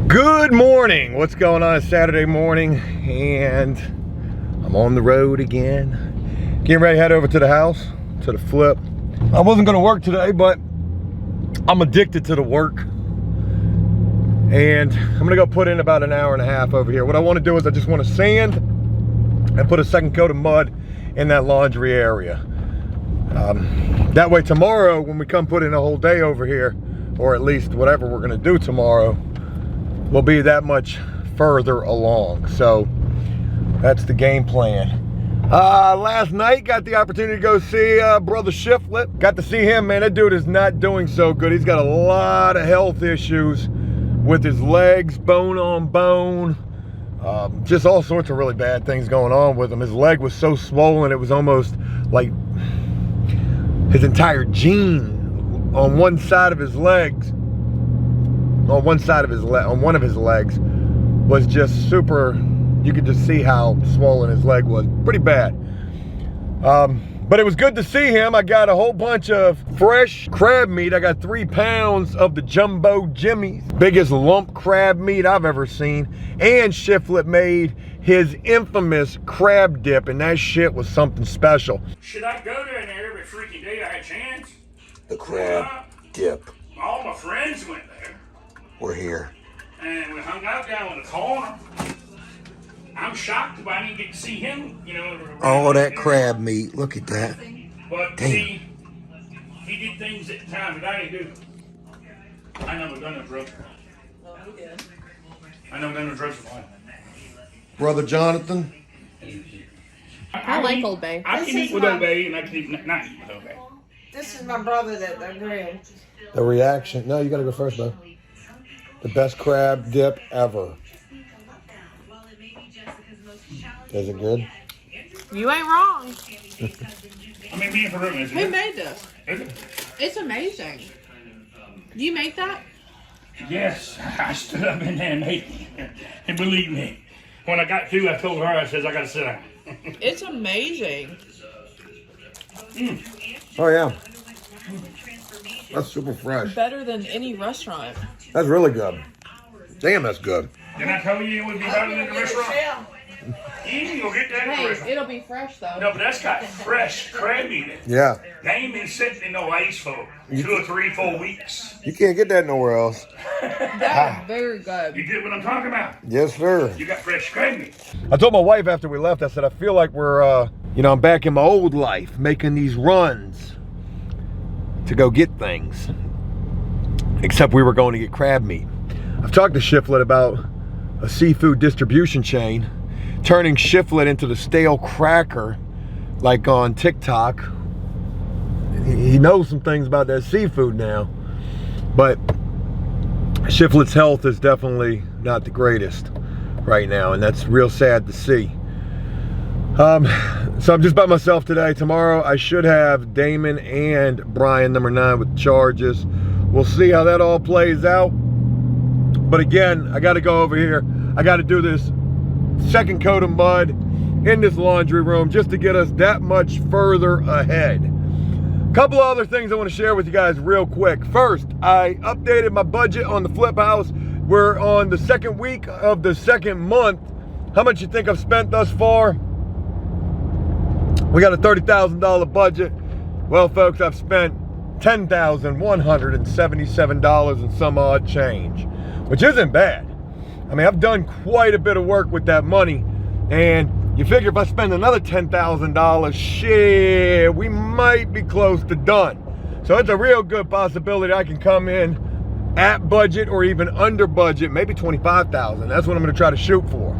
Good morning. What's going on? It's Saturday morning and I'm on the road again. Getting ready to head over to the house, to the flip. I wasn't going to work today, but I'm addicted to the work. And I'm going to go put in about an hour and a half over here. What I want to do is I just want to sand and put a second coat of mud in that laundry area. That way tomorrow when we come put in a whole day over here, or at least whatever we're going to do tomorrow, we'll be that much further along. So that's the game plan. Last night got the opportunity to go see brother Shiflett. Got to see him, man. That dude is not doing so good. He's got a lot of health issues with his legs, bone on bone. Just all sorts of really bad things going on with him. His leg was so swollen it was almost like his entire gene on one side of his legs, on one of his legs was just super. You could just see how swollen his leg was. Pretty bad. But it was good to see him. I got a whole bunch of fresh crab meat. I got 3 pounds of the Jumbo Jimmy's, biggest lump crab meat I've ever seen. And Shiflett made his infamous crab dip, and that shit was something special. Should I go down there every freaking day I had a chance? The crab dip. All my friends went there. We're here. And we hung out down in the corner. I'm shocked if I didn't get to see him, you know. All that crab meat. Look at that. But Damn. see, he did things at the time that I didn't do. I never done no drugs. I never done no drugs before. Brother Jonathan. I like Old Bay. I can eat with Old Bay and I can not eat with Old Bay. This is my brother that agreed. The reaction. No, you gotta go first, though. The best crab dip ever. Is it good? You ain't wrong. I mean, being for real, isn't Who it? made this? Is it? It's amazing. You make that? Yes, I stood up in there and made it. And believe me, when I got through, I told her, I said, I gotta sit down. It's amazing. Oh, yeah. That's super fresh. Better than any restaurant. That's really good. Damn, that's good. Didn't I tell you it would be better than the restaurant? You can go get that in the Hey, restaurant. it'll be fresh though. No, but that's got fresh crab in it. Yeah. They ain't been sitting in no ice for 2 or 3, 4 weeks. You can't get that nowhere else. That is very good. You get what I'm talking about? Yes, sir. You got fresh crab meat. I told my wife after we left, I said, I feel like we're, I'm back in my old life, making these runs to go get things. Except we were going to get crab meat. I've talked to Shiflett about a seafood distribution chain, turning Shiflett into the stale cracker, like on TikTok. He knows some things about that seafood now, but Shiflett's health is definitely not the greatest right now, and that's real sad to see. So I'm just by myself today. Tomorrow I should have Damon and Brian, number 9, with charges. We'll see how that all plays out. But again, I got to go over here. I got to do this second coat of mud in this laundry room just to get us that much further ahead. A couple of other things I want to share with you guys real quick. First, I updated my budget on the flip house. We're on the second week of the second month. How much you think I've spent thus far? We got a $30,000 budget. Well, folks, I've spent $10,177 and some odd change, which isn't bad. I mean, I've done quite a bit of work with that money, and you figure if I spend another $10,000, shit, we might be close to done. So it's a real good possibility I can come in at budget or even under budget, maybe $25,000. That's what I'm gonna try to shoot for.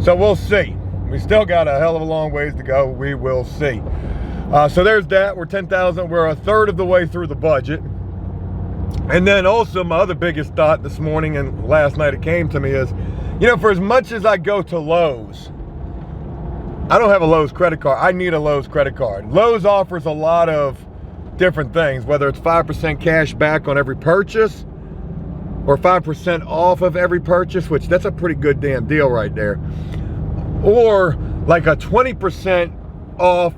So we'll see. We still got a hell of a long ways to go. We will see. So there's that. We're 10,000. We're a third of the way through the budget. And then also my other biggest thought this morning and last night it came to me is, for as much as I go to Lowe's, I don't have a Lowe's credit card. I need a Lowe's credit card. Lowe's offers a lot of different things, whether it's 5% cash back on every purchase or 5% off of every purchase, which that's a pretty good damn deal right there. Or like a 20% off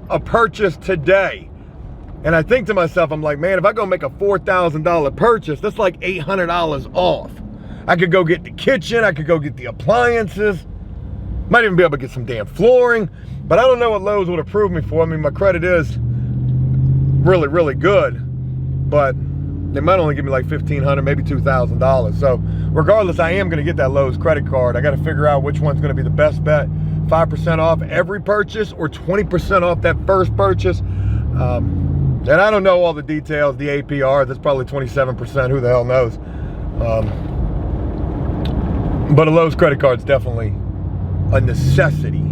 a purchase today. And I think to myself, I'm like, man, if I go make a $4,000 purchase, that's like $800 off. I could go get the kitchen. I could go get the appliances. Might even be able to get some damn flooring. But I don't know what Lowe's would approve me for. I mean, my credit is really, really good. But they might only give me like $1,500, maybe $2,000. So regardless, I am going to get that Lowe's credit card. I got to figure out which one's going to be the best bet. 5% off every purchase or 20% off that first purchase. And I don't know all the details, the APR, that's probably 27%, who the hell knows. But a Lowe's credit card's definitely a necessity,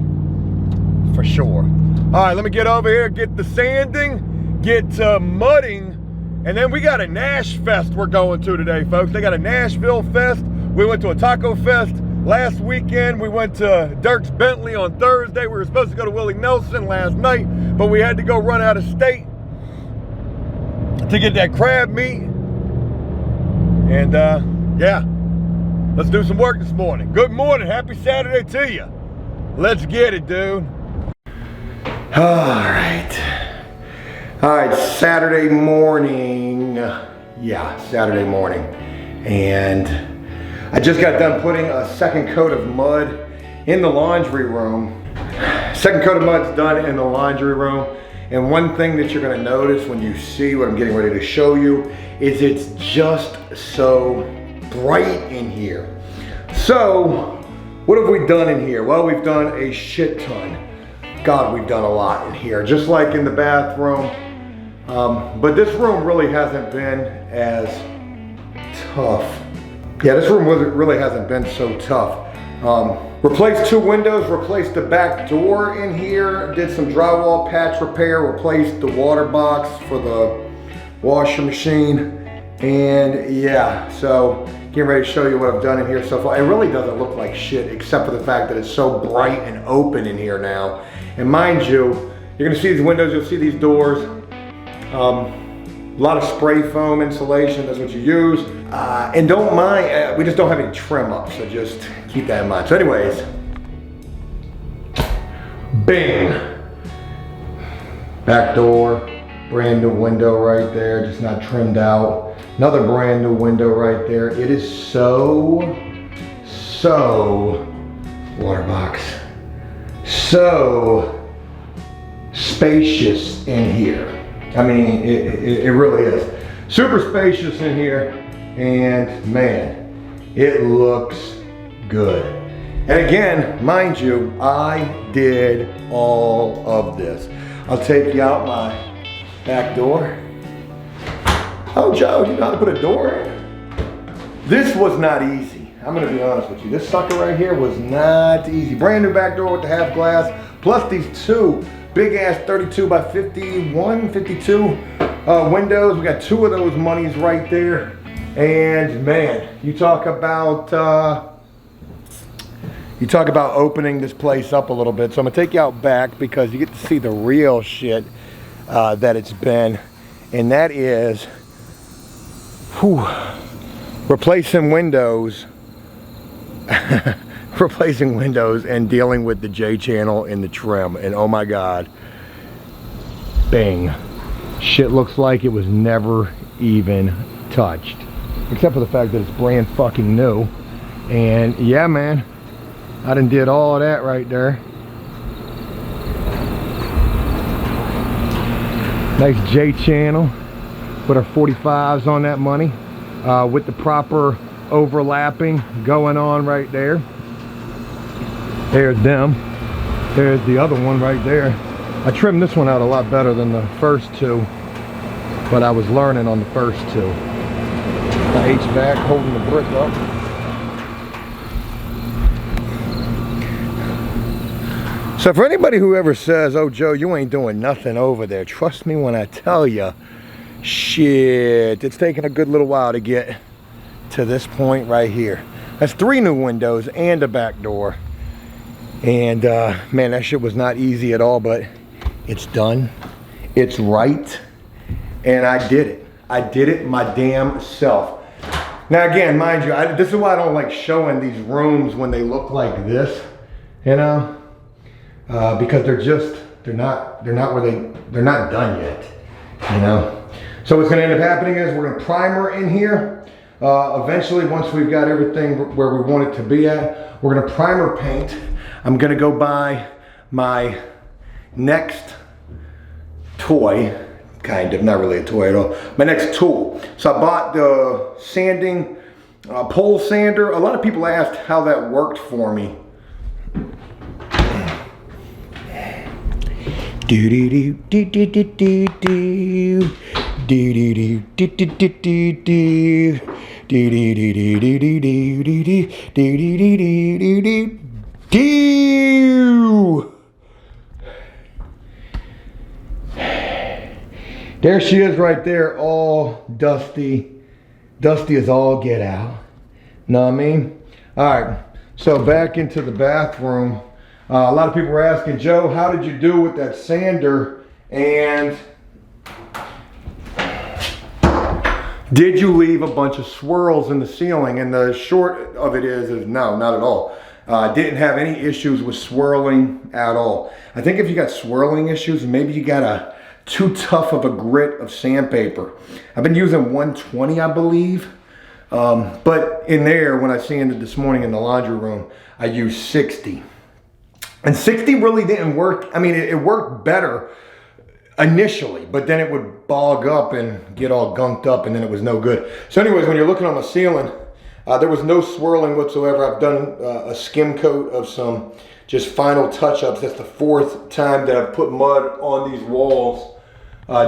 for sure. All right, let me get over here, get the sanding, get mudding, and then we got a Nash Fest we're going to today, folks. They got a Nashville Fest. We went to a Taco Fest last weekend. We went to Dirk's Bentley on Thursday. We were supposed to go to Willie Nelson last night, but we had to go run out of state to get that crab meat. And yeah, let's do some work this morning. Good morning, happy Saturday to you. Let's get it, dude. All right, Saturday morning. Yeah, Saturday morning. And I just got done putting a second coat of mud in the laundry room. Second coat of mud's done in the laundry room. And one thing that you're gonna notice when you see what I'm getting ready to show you is it's just so bright in here. So, what have we done in here? Well, we've done a shit ton. God, we've done a lot in here, just like in the bathroom. But this room really hasn't been as tough. Yeah, this room really hasn't been so tough. Replaced 2 windows, replaced the back door in here, did some drywall patch repair, replaced the water box for the washer machine. And yeah, so getting ready to show you what I've done in here so far. It really doesn't look like shit except for the fact that it's so bright and open in here now. And mind you, you're gonna see these windows, you'll see these doors. A lot of spray foam insulation, that's what you use. And don't mind, we just don't have any trim up, so just keep that in mind. So anyways, bing. Back door, brand new window right there, just not trimmed out. Another brand new window right there. It is so water box, so spacious in here. I mean, it really is. Super spacious in here, and man, it looks good. And again, mind you, I did all of this. I'll take you out my back door. Oh, Joe, you know how to put a door in? This was not easy. I'm gonna be honest with you. This sucker right here was not easy. Brand new back door with the half glass, plus these 2 big ass 32 by 51, 52 windows. We got 2 of those monies right there. And man, you talk about opening this place up a little bit. So I'm gonna take you out back because you get to see the real shit that it's been. And that is, replacing windows. Replacing windows and dealing with the J channel in the trim, and oh my god, bang, shit looks like it was never even touched, except for the fact that it's brand fucking new. And yeah, man, I done did all of that right there. Nice J channel, put our 45s on that money, with the proper overlapping going on right there. There's them. There's the other one right there. I trimmed this one out a lot better than the first 2, but I was learning on the first 2. The HVAC holding the brick up. So for anybody who ever says, oh Joe, you ain't doing nothing over there, trust me when I tell you, shit, it's taken a good little while to get to this point right here. That's 3 new windows and a back door. And man, that shit was not easy at all, but it's done. It's right. And I did it. I did it my damn self. Now again, mind you, this is why I don't like showing these rooms when they look like this, you know? Because they're not done yet, you know? So what's gonna end up happening is we're gonna primer in here. Eventually, once we've got everything where we want it to be at, we're gonna primer paint. I'm gonna go buy my next toy, kind of, not really a toy at all, my next tool. So I bought the sanding pole sander. A lot of people asked how that worked for me. Do do do do do do do do do do do do do do do. Do do do do do do do do do do do do do. There she is right there, all dusty. Dusty as all get out. Know what I mean? All right, so back into the bathroom. A lot of people were asking, Joe, how did you do with that sander? And did you leave a bunch of swirls in the ceiling? And the short of it is no, not at all. Didn't have any issues with swirling at all. I think if you got swirling issues, maybe you got too tough of a grit of sandpaper. I've been using 120, I believe. But in there, when I sanded this morning in the laundry room, I used 60. And 60 really didn't work. I mean, it worked better initially, but then it would bog up and get all gunked up, and then it was no good. So anyways, when you're looking on the ceiling, there was no swirling whatsoever. I've done a skim coat of some just final touch-ups. That's the 4th time that I've put mud on these walls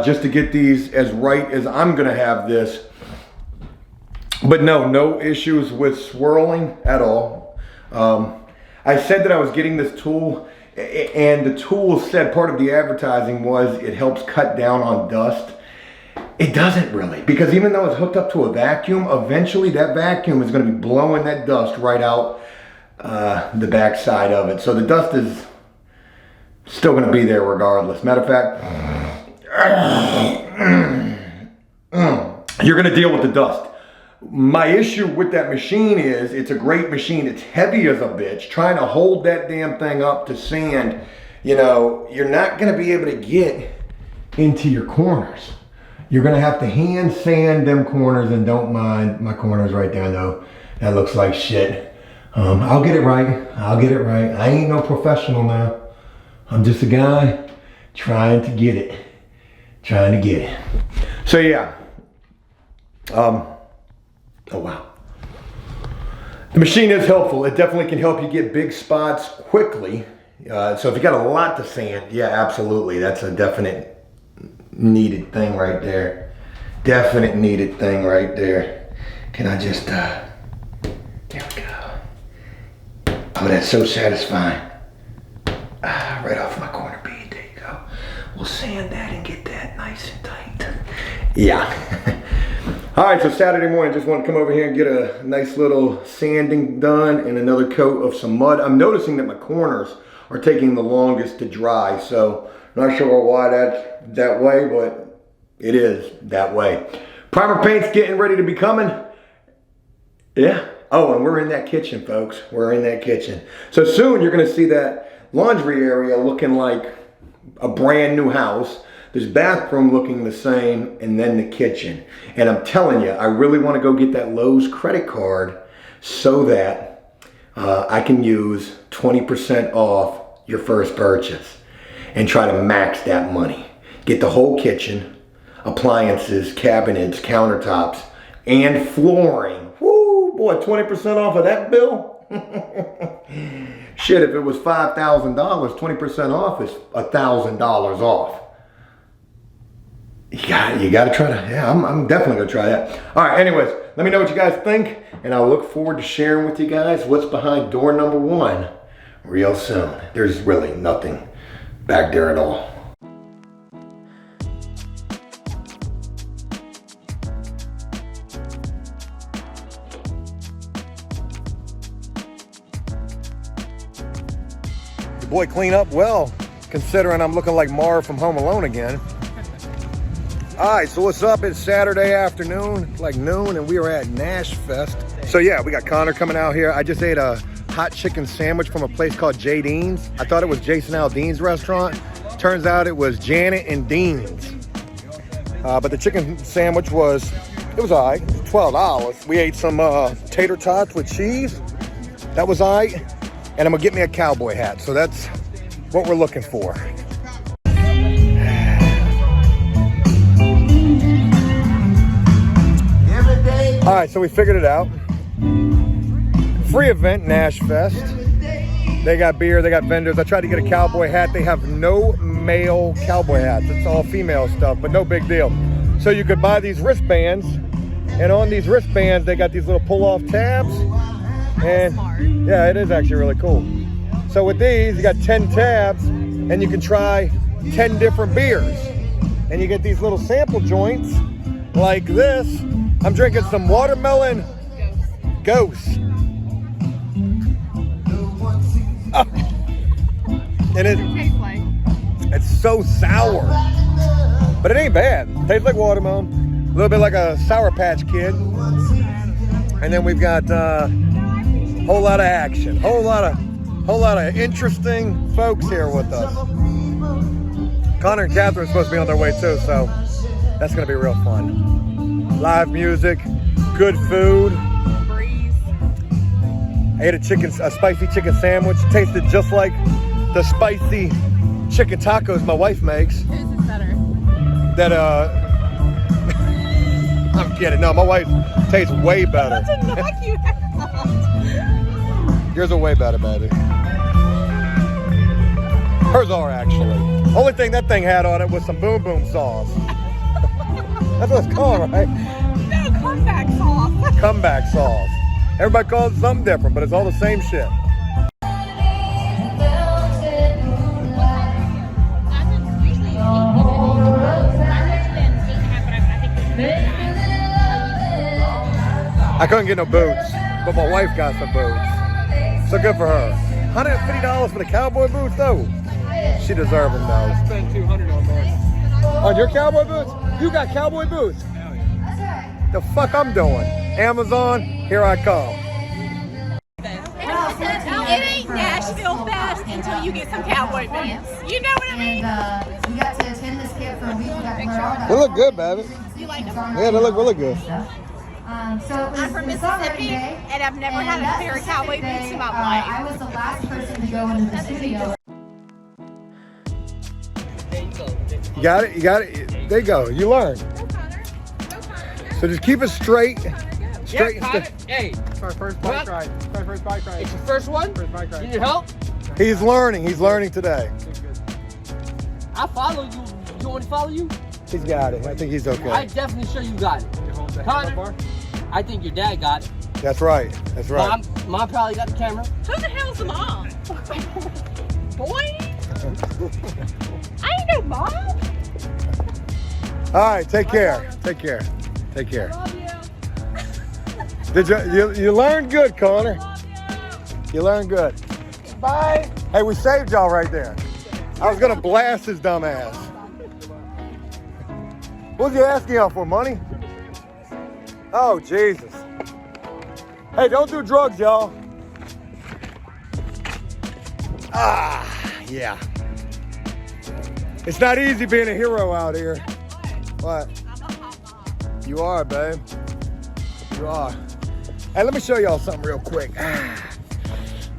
just to get these as right as I'm gonna have this. But no issues with swirling at all. I said that I was getting this tool, and the tool said part of the advertising was it helps cut down on dust. It doesn't really, because even though it's hooked up to a vacuum, eventually that vacuum is going to be blowing that dust right out the back side of it. So the dust is still going to be there regardless. Matter of fact, you're going to deal with the dust. My issue with that machine is it's a great machine. It's heavy as a bitch. Trying to hold that damn thing up to sand, you know, you're not going to be able to get into your corners. You're going to have to hand sand them corners, and don't mind my corners right there though. That looks like shit. I'll get it right. I'll get it right. I ain't no professional now. I'm just a guy trying to get it. Trying to get it. So yeah. Oh wow. The machine is helpful. It definitely can help you get big spots quickly. So if you got a lot to sand, yeah, absolutely. That's a definite needed thing right there. Definite needed thing right there. Can I just, there we go. Oh, that's so satisfying. Right off my corner bead, there you go. We'll sand that and get that nice and tight. Yeah. All right, so Saturday morning, just want to come over here and get a nice little sanding done and another coat of some mud. I'm noticing that my corners are taking the longest to dry, so not sure why that's that way, but it is that way. Primer paint's getting ready to be coming. Yeah. Oh, and we're in that kitchen, folks. We're in that kitchen. So soon you're going to see that laundry area looking like a brand new house. This bathroom looking the same, and then the kitchen. And I'm telling you, I really want to go get that Lowe's credit card so that I can use 20% off your first purchase and try to max that money. Get the whole kitchen, appliances, cabinets, countertops, and flooring. Woo, boy, 20% off of that bill? Shit, if it was $5,000, 20% off is $1,000 off. You gotta try to, yeah, I'm definitely gonna try that. All right, anyways, let me know what you guys think, and I look forward to sharing with you guys what's behind door number 1 real soon. There's really nothing back there at all. Your boy clean up well, considering I'm looking like Marv from Home Alone again. All right, so what's up? It's Saturday afternoon, like noon, and we are at Nash Fest. So yeah, we got Connor coming out here. I just ate a hot chicken sandwich from a place called J. Dean's. I thought it was Jason Aldean's restaurant. Turns out it was Janet and Dean's. But the chicken sandwich was all right, $12. We ate some tater tots with cheese. That was all right. And I'm gonna get me a cowboy hat. So that's what we're looking for. All right, so we figured it out. Free event, Nash Fest. They got beer, they got vendors. I tried to get a cowboy hat. They have no male cowboy hats. It's all female stuff, but no big deal. So you could buy these wristbands, and on these wristbands, they got these little pull-off tabs. And yeah, it is actually really cool. So with these, you got 10 tabs, and you can try 10 different beers. And you get these little sample joints like this. I'm drinking some watermelon Ghost. And it's so sour, but it ain't bad. Tastes like watermelon, a little bit like a Sour Patch Kid. And then we've got a whole lot of action, whole lot of interesting folks here with us. Connor and Catherine are supposed to be on their way too, so that's gonna be real fun. Live music, good food. I ate a spicy chicken sandwich. Tasted just like the spicy chicken tacos my wife makes. Whose is better? That I'm kidding. No, my wife tastes way better. That's a knock you out. Yours are way better, baby. Hers are actually. Only thing that thing had on it was some boom boom sauce. That's what it's called, right? No, comeback sauce. Comeback sauce. Everybody calls it something different, but it's all the same shit. I couldn't get no boots, but my wife got some boots. So good for her. $150 for the cowboy boots, though. She deserves them, though. I spent $200 on mine. On your cowboy boots? You got cowboy boots? Hell yeah. The fuck I'm doing? Amazon, here I come. It ain't Nashville Fest until you get some cowboy boots. You know what I mean? And we got to attend this camp for a week. We got to learn all about They look good, baby. You like them? Yeah, they look really good. So it was I'm from the songwriting Mississippi, day, and I've never and had a that pair of specific cowboy boots day, in my I life. was the last person to go into the studio. You got it? You got it? There you go. You learned. So just keep it straight. Straight. Yeah, hey, It's our first bike ride. It's our first bike ride. it's your first one? First bike You ride. need help? He's learning. He's learning today. I follow you. You want me to follow you? He's got it. I think he's I okay. definitely sure you got it. You hold the Connor. handlebar. I think your dad got it. That's right. That's right. Mom probably got the camera. Who the hell's the mom? Boy? I ain't no mom. All right. Take care. Take care. Take care. Love you. Did you learned good, Connor? You learned good. Bye. Hey, we saved y'all right there. I was gonna blast his dumb ass. What was you asking y'all for? Money? Oh, Jesus. Hey, don't do drugs, y'all. Yeah. It's not easy being a hero out here. What? You are, babe. You are. Hey, let me show y'all something real quick.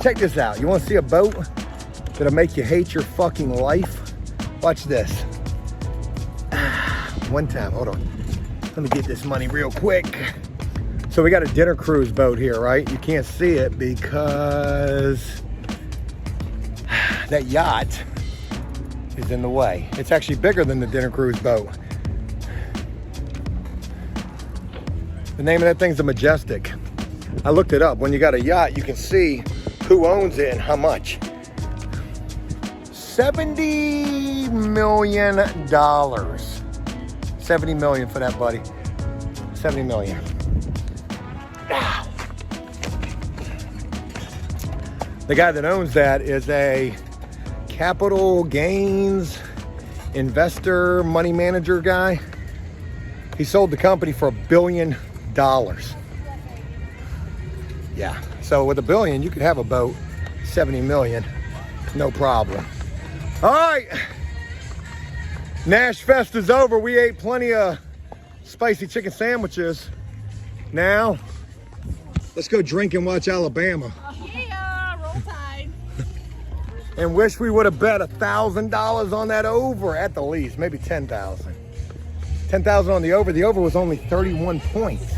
Check this out. You want to see a boat that'll make you hate your fucking life? Watch this. One time, hold on. Let me get this money real quick. So we got a dinner cruise boat here, right? You can't see it because that yacht is in the way. It's actually bigger than the dinner cruise boat. The name of that thing's the Majestic. I looked it up. When you got a yacht, you can see who owns it and how much. $70 million. 70 million for that, buddy. 70 million. The guy that owns that is a capital gains investor, money manager guy. He sold the company for $1 billion. Yeah, so with $1 billion, you could have a boat, 70 million, no problem. All right, Nash Fest is over. We ate plenty of spicy chicken sandwiches. Now, let's go drink and watch Alabama. Yeah, roll tide. And wish we would have bet $1,000 on that over at the least, maybe 10,000. 10,000 on the over. The over was only 31 points.